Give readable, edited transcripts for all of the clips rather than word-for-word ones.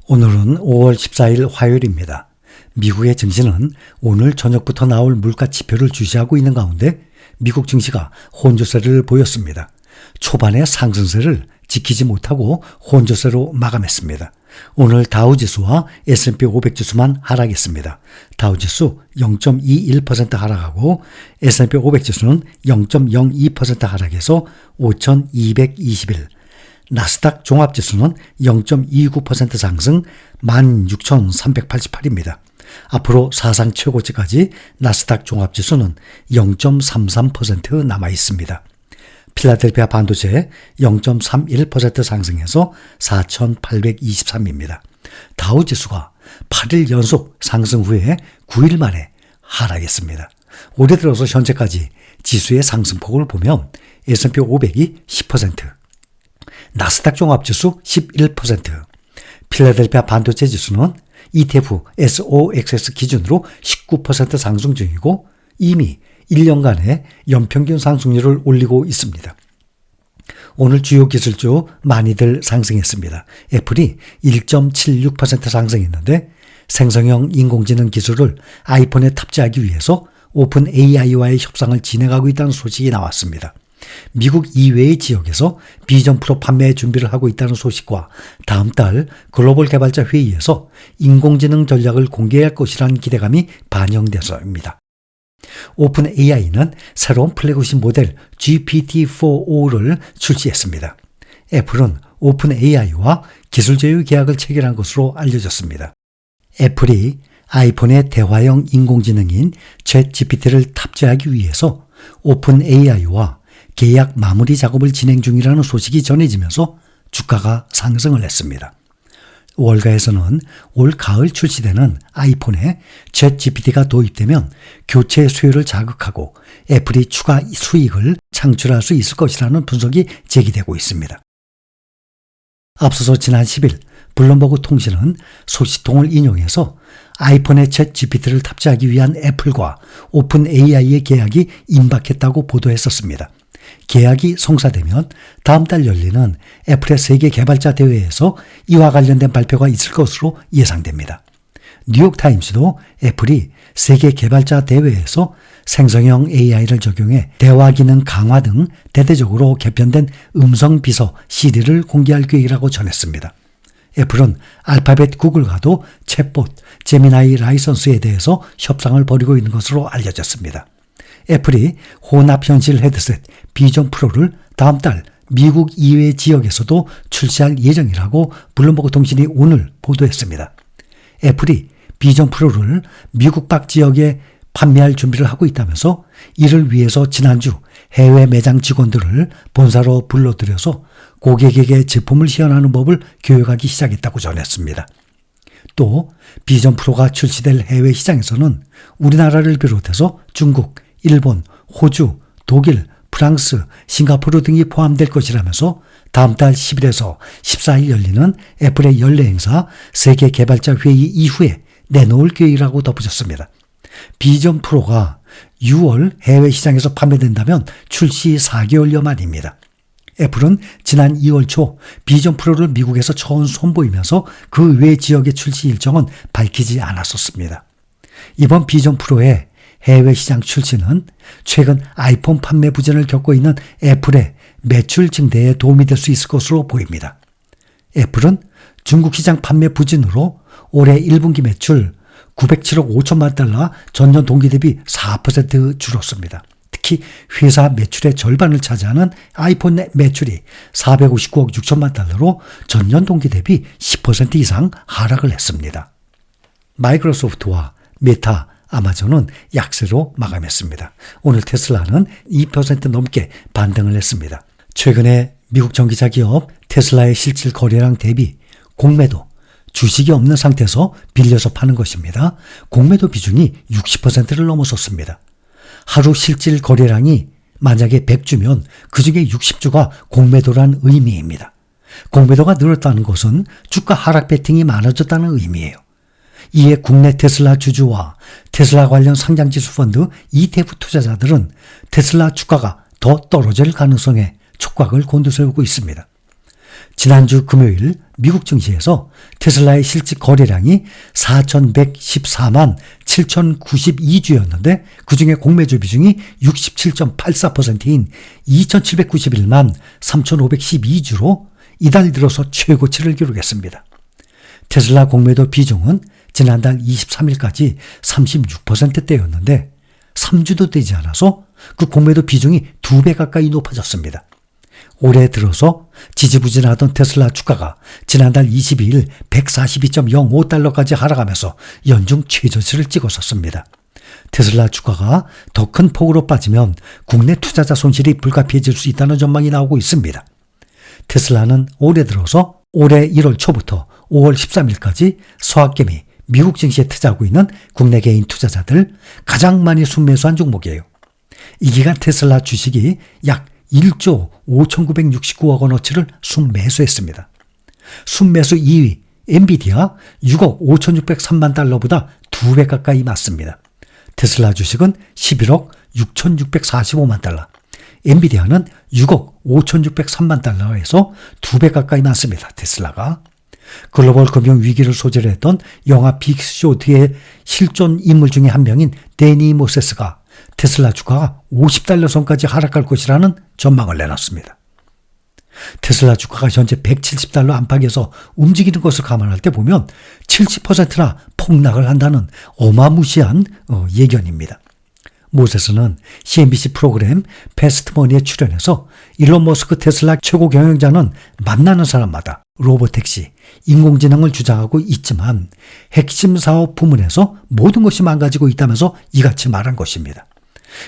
오늘은 5월 14일 화요일입니다. 미국의 증시는 오늘 저녁부터 나올 물가 지표를 주시하고 있는 가운데 미국 증시가 혼조세를 보였습니다. 초반에 상승세를 지키지 못하고 혼조세로 마감했습니다. 오늘 다우지수와 S&P 500지수만 하락했습니다. 다우지수 0.21% 하락하고 S&P 500지수는 0.02% 하락해서 5,221. 나스닥 종합지수는 0.29% 상승 16,388입니다. 앞으로 사상 최고치까지 나스닥 종합지수는 0.33% 남아 있습니다. 필라델피아 반도체 0.31% 상승해서 4,823입니다. 다우지수가 8일 연속 상승 후에 9일 만에 하락했습니다. 올해 들어서 현재까지 지수의 상승폭을 보면 S&P 500이 10%, 나스닥 종합지수 11%, 필라델피아 반도체 지수는 ETF SOXX 기준으로 19% 상승 중이고 이미 1년간의 연평균 상승률을 올리고 있습니다. 오늘 주요 기술주 많이들 상승했습니다. 애플이 1.76% 상승했는데 생성형 인공지능 기술을 아이폰에 탑재하기 위해서 오픈 AI와의 협상을 진행하고 있다는 소식이 나왔습니다. 미국 이외의 지역에서 비전 프로 판매 준비를 하고 있다는 소식과 다음 달 글로벌 개발자 회의에서 인공지능 전략을 공개할 것이라는 기대감이 반영돼서입니다. 오픈 AI는 새로운 플래그십 모델 GPT-4o를 출시했습니다. 애플은 오픈 AI와 기술 제휴 계약을 체결한 것으로 알려졌습니다. 애플이 아이폰의 대화형 인공지능인 챗GPT를 탑재하기 위해서 오픈 AI와 계약 마무리 작업을 진행 중이라는 소식이 전해지면서 주가가 상승을 했습니다. 월가에서는 올 가을 출시되는 아이폰에 챗GPT가 도입되면 교체 수요를 자극하고 애플이 추가 수익을 창출할 수 있을 것이라는 분석이 제기되고 있습니다. 앞서서 지난 10일 블룸버그 통신은 소식통을 인용해서 아이폰에 챗GPT를 탑재하기 위한 애플과 오픈 AI의 계약이 임박했다고 보도했었습니다. 계약이 성사되면 다음 달 열리는 애플의 세계 개발자 대회에서 이와 관련된 발표가 있을 것으로 예상됩니다. 뉴욕타임스도 애플이 세계 개발자 대회에서 생성형 AI를 적용해 대화 기능 강화 등 대대적으로 개편된 음성 비서 시리를 공개할 계획이라고 전했습니다. 애플은 알파벳 구글과도 챗봇 제미나이 라이선스에 대해서 협상을 벌이고 있는 것으로 알려졌습니다. 애플이 혼합현실 헤드셋 비전 프로를 다음 달 미국 이외 지역에서도 출시할 예정이라고 블룸버그 통신이 오늘 보도했습니다. 애플이 비전 프로를 미국 밖 지역에 판매할 준비를 하고 있다면서 이를 위해서 지난주 해외 매장 직원들을 본사로 불러들여서 고객에게 제품을 시연하는 법을 교육하기 시작했다고 전했습니다. 또 비전 프로가 출시될 해외 시장에서는 우리나라를 비롯해서 중국, 일본, 호주, 독일, 프랑스, 싱가포르 등이 포함될 것이라면서 다음 달 10일에서 14일 열리는 애플의 연례 행사 세계 개발자 회의 이후에 내놓을 계획이라고 덧붙였습니다. 비전 프로가 6월 해외 시장에서 판매된다면 출시 4개월여 만입니다. 애플은 지난 2월 초 비전 프로를 미국에서 처음 선보이면서 그 외 지역의 출시 일정은 밝히지 않았었습니다. 이번 비전 프로의 해외 시장 출시는 최근 아이폰 판매 부진을 겪고 있는 애플의 매출 증대에 도움이 될 수 있을 것으로 보입니다. 애플은 중국 시장 판매 부진으로 올해 1분기 매출 907억 5천만 달러 전년 동기 대비 4% 줄었습니다. 특히 회사 매출의 절반을 차지하는 아이폰 매출이 459억 6천만 달러로 전년 동기 대비 10% 이상 하락을 했습니다. 마이크로소프트와 메타, 아마존은 약세로 마감했습니다. 오늘 테슬라는 2% 넘게 반등을 했습니다. 최근에 미국 전기차 기업 테슬라의 실질 거래량 대비 공매도, 주식이 없는 상태에서 빌려서 파는 것입니다. 공매도 비중이 60%를 넘어섰습니다. 하루 실질 거래량이 만약에 100주면 그중에 60주가 공매도란 의미입니다. 공매도가 늘었다는 것은 주가 하락 베팅이 많아졌다는 의미예요. 이에 국내 테슬라 주주와 테슬라 관련 상장지수 펀드 ETF 투자자들은 테슬라 주가가 더 떨어질 가능성에 촉각을 곤두세우고 있습니다. 지난주 금요일 미국 증시에서 테슬라의 실질 거래량이 4,114만 7,092주였는데 그중에 공매주 비중이 67.84%인 2,791만 3,512주로 이달 들어서 최고치를 기록했습니다. 테슬라 공매도 비중은 지난달 23일까지 36%대였는데 3주도 되지 않아서 그 공매도 비중이 2배 가까이 높아졌습니다. 올해 들어서 지지부진하던 테슬라 주가가 지난달 22일 142.05달러까지 하락하면서 연중 최저치를 찍었었습니다. 테슬라 주가가 더 큰 폭으로 빠지면 국내 투자자 손실이 불가피해질 수 있다는 전망이 나오고 있습니다. 테슬라는 올해 들어서 올해 1월 초부터 5월 13일까지 서학개미 미국 증시에 투자하고 있는 국내 개인 투자자들 가장 많이 순매수한 종목이에요. 이 기간 테슬라 주식이 약 1조 5,969억 원어치를 순매수했습니다. 순매수 2위 엔비디아 6억 5,603만 달러보다 2배 가까이 맞습니다. 테슬라 주식은 11억 6,645만 달러, 엔비디아는 6억 5,603만 달러에서 2배 가까이 많습니다. 테슬라가. 글로벌 금융 위기를 소재로 했던 영화 빅쇼트의 실존 인물 중에 한 명인 데니 모세스가 테슬라 주가가 50달러 선까지 하락할 것이라는 전망을 내놨습니다. 테슬라 주가가 현재 170달러 안팎에서 움직이는 것을 감안할 때 보면 70%나 폭락을 한다는 어마무시한 예견입니다. 모세스는 CNBC 프로그램 패스트머니에 출연해서 일론 머스크 테슬라 최고 경영자는 만나는 사람마다 로보택시, 인공지능을 주장하고 있지만 핵심 사업 부문에서 모든 것이 망가지고 있다면서 이같이 말한 것입니다.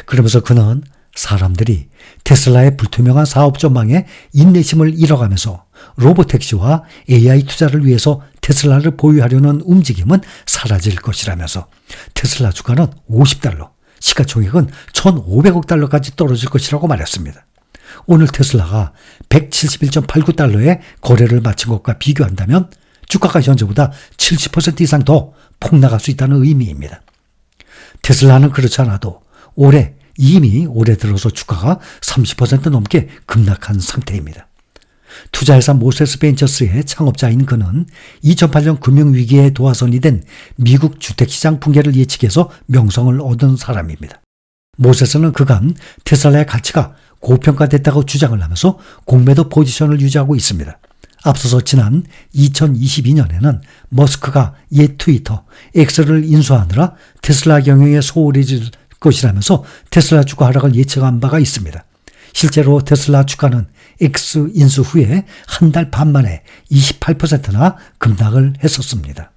그러면서 그는 사람들이 테슬라의 불투명한 사업 전망에 인내심을 잃어가면서 로보택시와 AI 투자를 위해서 테슬라를 보유하려는 움직임은 사라질 것이라면서 테슬라 주가는 50달러, 시가총액은 1,500억 달러까지 떨어질 것이라고 말했습니다. 오늘 테슬라가 171.89달러에 거래를 마친 것과 비교한다면 주가가 현재보다 70% 이상 더 폭락할 수 있다는 의미입니다. 테슬라는 그렇지 않아도 이미 올해 들어서 주가가 30% 넘게 급락한 상태입니다. 투자회사 모세스 벤처스의 창업자인 그는 2008년 금융위기에 도화선이 된 미국 주택시장 붕괴를 예측해서 명성을 얻은 사람입니다. 모세스는 그간 테슬라의 가치가 고평가됐다고 주장을 하면서 공매도 포지션을 유지하고 있습니다. 앞서서 지난 2022년에는 머스크가 옛 트위터 X를 인수하느라 테슬라 경영에 소홀히 질 것이라면서 테슬라 주가 하락을 예측한 바가 있습니다. 실제로 테슬라 주가는 X 인수 후에 한 달 반 만에 28%나 급락을 했었습니다.